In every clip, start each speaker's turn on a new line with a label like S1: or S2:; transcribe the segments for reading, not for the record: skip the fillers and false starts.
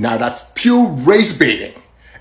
S1: Now that's pure race baiting,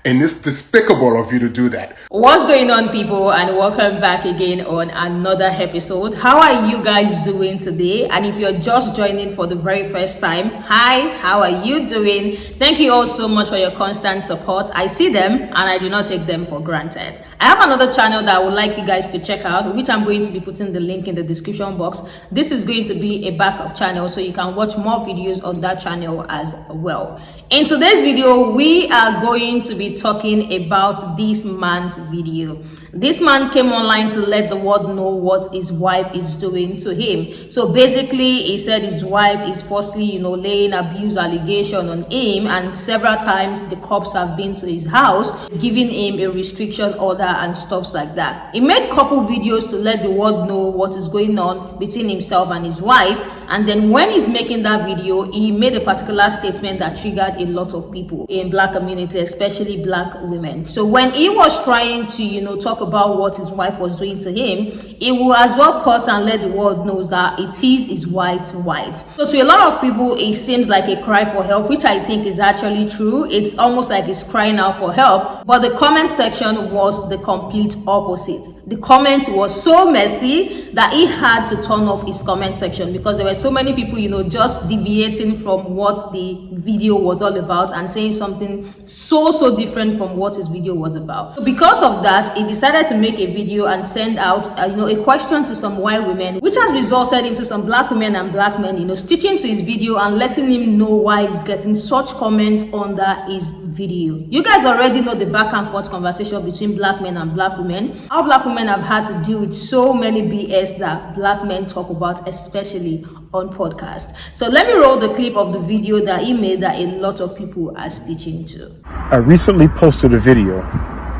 S1: and it's despicable of you to do that.
S2: What's going on, people, and welcome back again on another episode. How are you guys doing today? And if you're just joining for the very first time, hi, how are you doing? Thank you all so much for your constant support. I see them and I do not take them for granted. I have another channel that I would like you guys to check out, which I'm going to be putting the link in the description box. This is going to be a backup channel, so you can watch more videos on that channel as well. In today's video, we are going to be talking about this man's video. This man came online to let the world know what his wife is doing to him. So basically, he said his wife is falsely, laying abuse allegation on him, and several times the cops have been to his house, giving him a restriction order and stuff like that. He made a couple videos to let the world know what is going on between himself and his wife, and then when he's making that video, he made a particular statement that triggered a lot of people in Black community, especially Black women. So when he was trying to talk about what his wife was doing to him, he will as well pause and let the world know that it is his white wife. So to a lot of people, it seems like a cry for help, which I think is actually true. It's almost like he's crying out for help, but the comment section was the complete opposite. The comment was so messy that he had to turn off his comment section because there were so many people just deviating from what the video was all about and saying something so different from what his video was about. So because of that, he decided to make a video and send out a question to some white women, which has resulted into some Black women and Black men stitching to his video and letting him know why he's getting such comments under his video. You guys already know the back and forth conversation between Black men and Black women, how Black women have had to deal with so many BS that Black men talk about, especially on podcast. So let me roll the clip of the video that he made that a lot of people are stitching to.
S3: I recently posted a video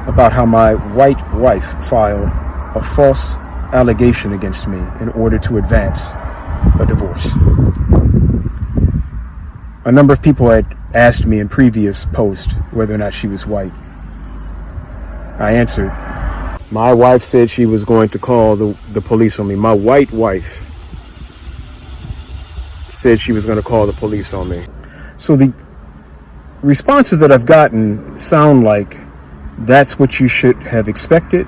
S3: about how my white wife filed a false allegation against me in order to advance a divorce. A number of people had asked me in previous posts whether or not she was white. I answered, my wife said she was going to call the police on me. My white wife said she was going to call the police on me. So the responses that I've gotten sound like that's what you should have expected.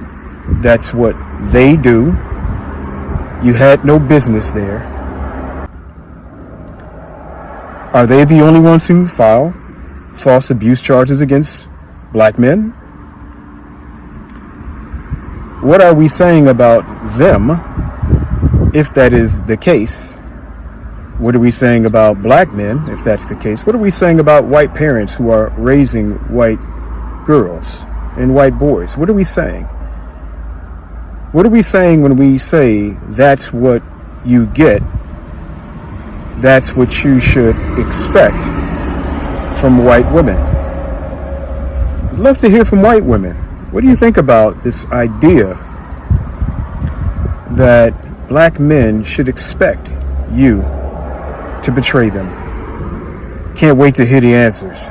S3: That's what they do. You had no business there. Are they the only ones who file false abuse charges against Black men? What are we saying about them if that is the case? What are we saying about Black men if that's the case? What are we saying about white parents who are raising white girls and white boys? What are we saying? What are we saying when we say that's what you get? That's what you should expect from white women. I'd love to hear from white women. What do you think about this idea that Black men should expect you to betray them? Can't wait to hear the answers.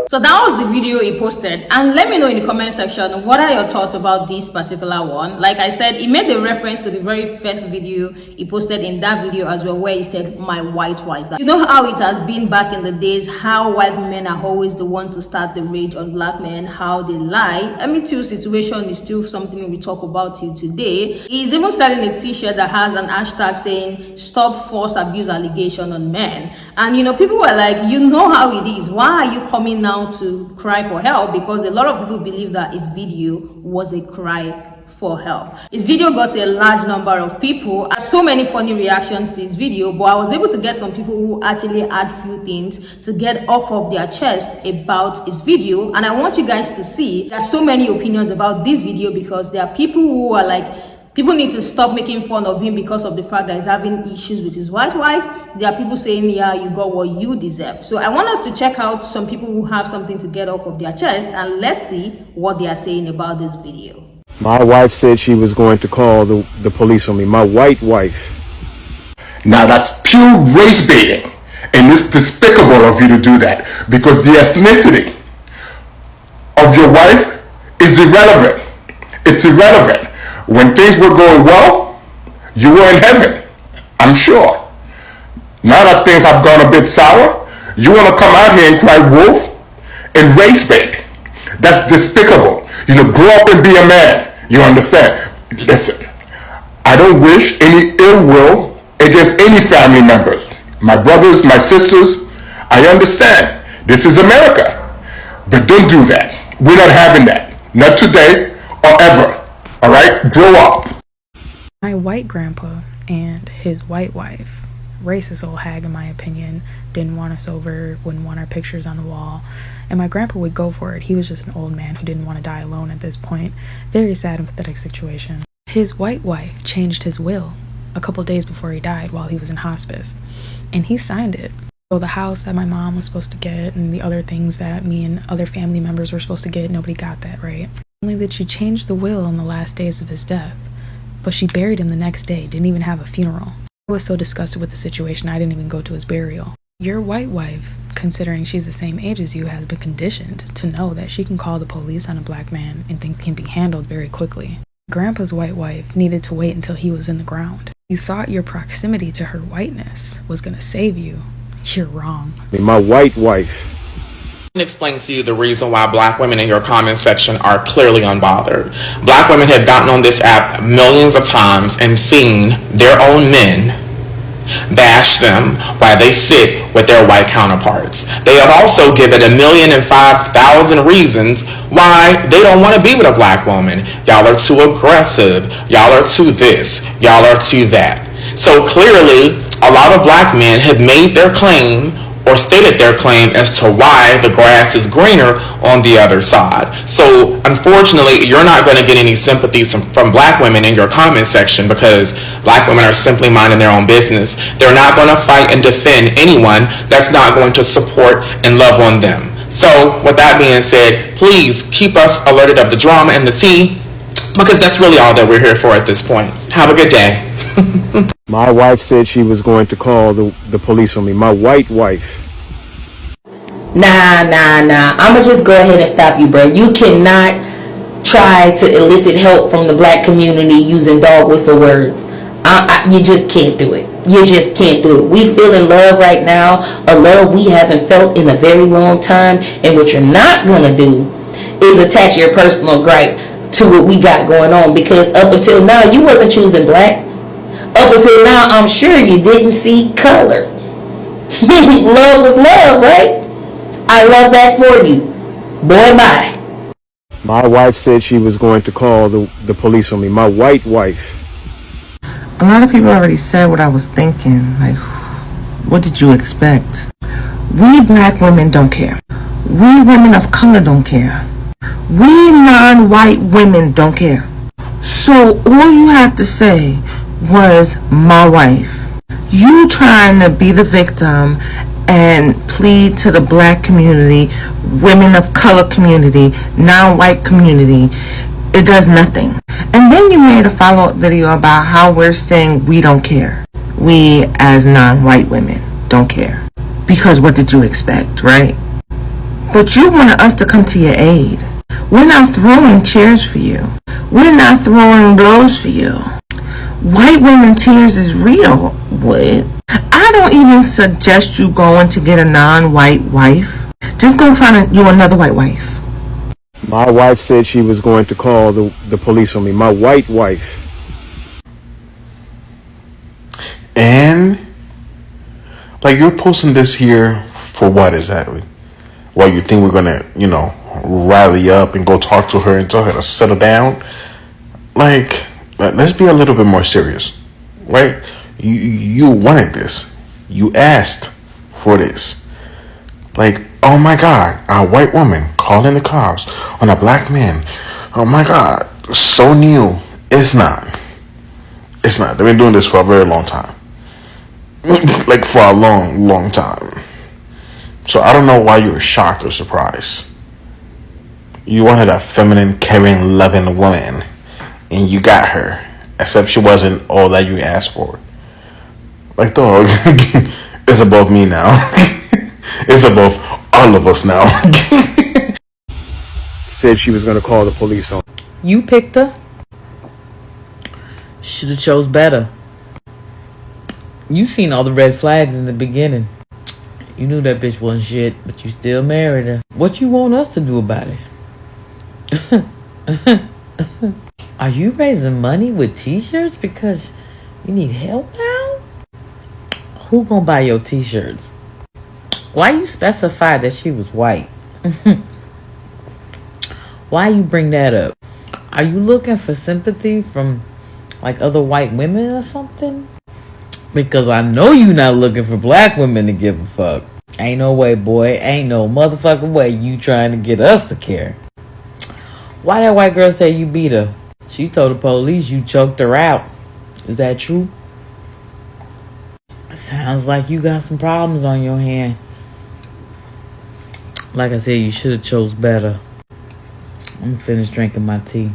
S2: So that was the video he posted, and let me know in the comment section what are your thoughts about this particular one. Like I said, he made a reference to the very first video he posted in that video as well, where he said my white wife. You know how it has been back in the days, how white men are always the one to start the rage on Black men, how they lie. Till situation is still something we talk about till today. He's even selling a t-shirt that has an hashtag saying stop false abuse allegation on men, and people were like, how it is, why are you coming now to cry for help? Because a lot of people believe that his video was a cry for help. His video got a large number of people, so many funny reactions to his video, but I was able to get some people who actually had few things to get off of their chest about his video, and I want you guys to see there's so many opinions about this video because there are people who are like, people need to stop making fun of him because of the fact that he's having issues with his white wife. There are people saying, yeah, you got what you deserve. So I want us to check out some people who have something to get off of their chest, and let's see what they are saying about this video.
S3: My wife said she was going to call the police on me. My white wife.
S1: Now that's pure race baiting, and it's despicable of you to do that because the ethnicity of your wife is irrelevant. It's irrelevant. When things were going well, you were in heaven. I'm sure. Now that things have gone a bit sour, you want to come out here and cry wolf and race bait. That's despicable. Grow up and be a man. You understand? Listen, I don't wish any ill will against any family members. My brothers, my sisters, I understand. This is America. But don't do that. We're not having that. Not today or ever. All right? Grow up.
S4: My white grandpa and his white wife, racist old hag in my opinion, didn't want us over, wouldn't want our pictures on the wall, and my grandpa would go for it. He was just an old man who didn't want to die alone at this point. Very sad and pathetic situation. His white wife changed his will a couple days before he died while he was in hospice, and he signed it. So the house that my mom was supposed to get and the other things that me and other family members were supposed to get, nobody got that, right? Only that she changed the will in the last days of his death, but she buried him the next day, didn't even have a funeral. I was so disgusted with the situation, I didn't even go to his burial. Your white wife, considering she's the same age as you, has been conditioned to know that she can call the police on a black man and things can be handled very quickly. Grandpa's white wife needed to wait until he was in the ground. You thought your proximity to her whiteness was gonna save you. You're wrong.
S3: My white wife
S5: Explain to you the reason why black women in your comment section are clearly unbothered. Black women have gotten on this app millions of times and seen their own men bash them while they sit with their white counterparts. They have also given 1,005,000 reasons why they don't want to be with a black woman. Y'all are too aggressive. Y'all are too this. Y'all are too that. So clearly, a lot of black men have made their claim or stated their claim as to why the grass is greener on the other side. So unfortunately, you're not going to get any sympathy from black women in your comment section because black women are simply minding their own business. They're not going to fight and defend anyone that's not going to support and love on them. So with that being said, please keep us alerted of the drama and the tea because that's really all that we're here for at this point. Have a good day.
S3: My wife said she was going to call the police on me. My white wife.
S6: Nah. I'ma just go ahead and stop you, bro. You cannot try to elicit help from the black community using dog whistle words. You just can't do it. You just can't do it. We feel in love right now, a love we haven't felt in a very long time. And what you're not gonna do is attach your personal gripe to what we got going on, because up until now you wasn't choosing black. Up until now, I'm sure you didn't see color. Love was love, right? I love that for you. Boy, bye.
S3: My wife said she was going to call the police on me. My white wife.
S7: A lot of people already said what I was thinking. Like, what did you expect? We black women don't care. We women of color don't care. We non-white women don't care. So all you have to say was my wife. You trying to be the victim and plead to the black community, women of color community, non-white community. It does nothing. And then you made a follow-up video about how we're saying we don't care. We as non-white women don't care. Because what did you expect, right? But you wanted us to come to your aid. We're not throwing chairs for you. We're not throwing blows for you. White women tears is real. What? I don't even suggest you going to get a non-white wife. Just go find you another white wife.
S3: My wife said she was going to call the police on me. My white wife.
S8: And like, you're posting this here for what exactly? Well, you think we're gonna, rally up and go talk to her and tell her to settle down? Like, let's be a little bit more serious, right? You wanted this. You asked for this. Like, oh my God, a white woman calling the cops on a black man. Oh my God, so new. It's not. They've been doing this for a very long time. Like, for a long, long time. So I don't know why you were shocked or surprised. You wanted a feminine, caring, loving woman, and you got her. Except she wasn't all that you asked for. Like, dog, it's above me now. It's above all of us now.
S3: Said she was going to call the police on.
S9: You picked her. Should have chose better. You seen all the red flags in the beginning. You knew that bitch wasn't shit, but you still married her. What you want us to do about it? Are you raising money with t-shirts because you need help now? Who gonna buy your t-shirts? Why you specify that she was white? Why you bring that up? Are you looking for sympathy from like other white women or something? Because I know you not looking for black women to give a fuck. Ain't no way, boy. Ain't no motherfucking way you trying to get us to care. Why that white girl say you beat her? She told the police you choked her out. Is that true? Sounds like you got some problems on your hand. Like I said, you should have chose better. I'm gonna finish drinking my tea.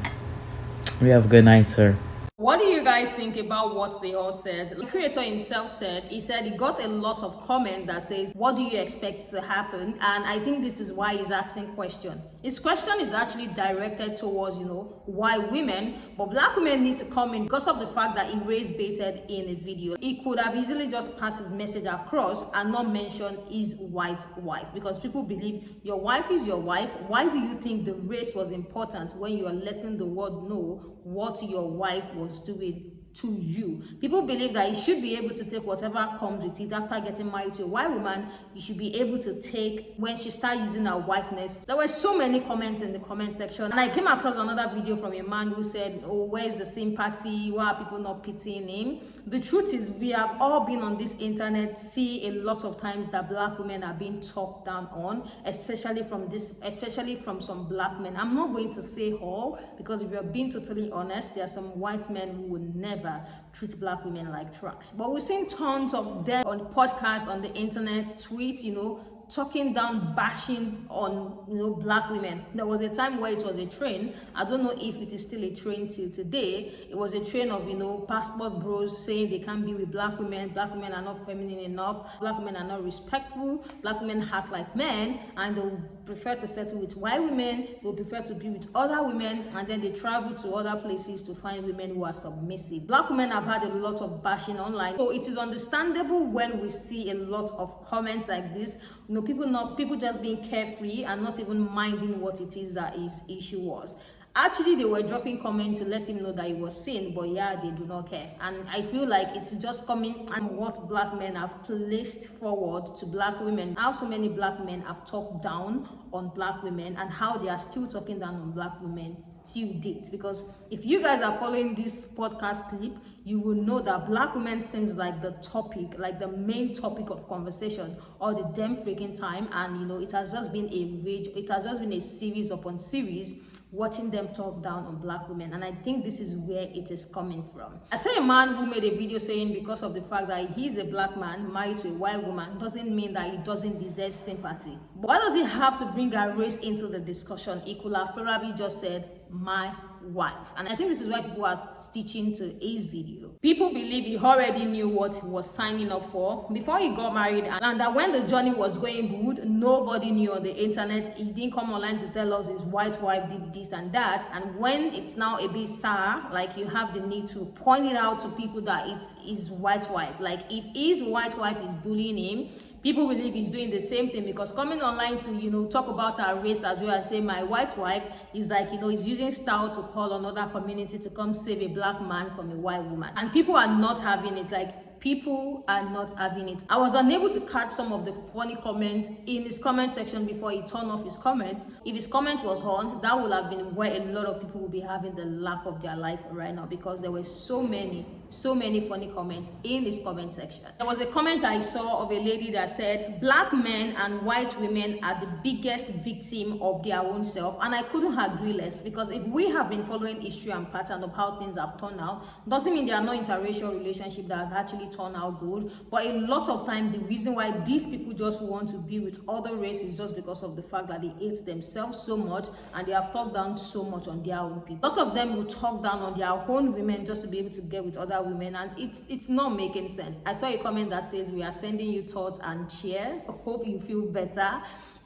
S9: You have a good night, sir.
S2: What do you guys think about what they all said? The creator himself said he got a lot of comment that says, what do you expect to happen? And I think this is why he's asking question. His question is actually directed towards, white women, but black women need to come in because of the fact that he race baited in his video. He could have easily just passed his message across and not mention his white wife, because people believe your wife is your wife. Why do you think the race was important when you are letting the world know what your wife was doing to you? People believe that you should be able to take whatever comes with it. After getting married to a white woman, you should be able to take when she starts using her whiteness. There were so many comments in the comment section, and I came across another video from a man who said, oh, where's the sympathy? Why are people not pitying him? The truth is, we have all been on this internet, see a lot of times that black women are being talked down on, especially from some black men. I'm not going to say all, because if you're being totally honest, there are some white men who would never treat black women like trash. But we've seen tons of them on podcasts, on the internet, tweets, talking down, bashing on black women. There was a time where it was a trend. I don't know if it is still a trend till today. It was a trend of passport bros saying they can't be with black women are not feminine enough, black women are not respectful, black women act like men, and they prefer to settle with white women, they prefer to be with other women, and then they travel to other places to find women who are submissive. Black women have had a lot of bashing online, so it is understandable when we see a lot of comments like this. People just being carefree and not even minding what it is that his issue was. Actually, they were dropping comments to let him know that he was sin, but yeah, they do not care. And I feel like it's just coming and what black men have placed forward to black women. How so many black men have talked down on black women, and how they are still talking down on black women till date. Because if you guys are following this podcast clip, you will know that black women seems like the topic, like the main topic of conversation all the damn freaking time. And it has just been a rage, it has just been a series upon series watching them talk down on black women. And I think this is where it is coming from. I saw a man who made a video saying because of the fact that he's a black man married to a white woman doesn't mean that he doesn't deserve sympathy. But why does he have to bring a race into the discussion? He could have probably just said, my wife. And I think this is why people are stitching to his video. People believe he already knew what he was signing up for before he got married, and that when the journey was going good, nobody knew on the internet. He didn't come online to tell us his white wife did this and that. And when it's now a bit sour, like, you have the need to point it out to people that it's his white wife. Like, if his white wife is bullying him, people believe he's doing the same thing, because coming online to talk about our race as well and say my white wife is like he's using style to call another community to come save a black man from a white woman. And people are not having it. People are not having it. I was unable to catch some of the funny comments in his comment section before he turned off his comment. If his comment was on, that would have been where a lot of people would be having the laugh of their life right now, because there were so many funny comments in this comment section. There was a comment I saw of a lady that said black men and white women are the biggest victim of their own self, and I couldn't agree less, because if we have been following history and pattern of how things have turned out, doesn't mean there are no interracial relationship that has actually turned out good. But a lot of times the reason why these people just want to be with other races is just because of the fact that they hate themselves so much and they have talked down so much on their own people. A lot of them will talk down on their own women just to be able to get with other women, and it's not making sense. I saw a comment that says we are sending you thoughts and cheer. I hope you feel better.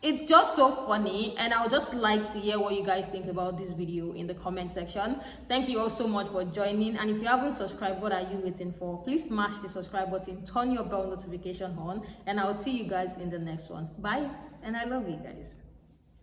S2: It's just so funny, and I would just like to hear what you guys think about this video in the comment section. Thank you all so much for joining, and if you haven't subscribed, what are you waiting for? Please smash the subscribe button, turn your bell notification on, and I'll see you guys in the next one. Bye, and I love you guys.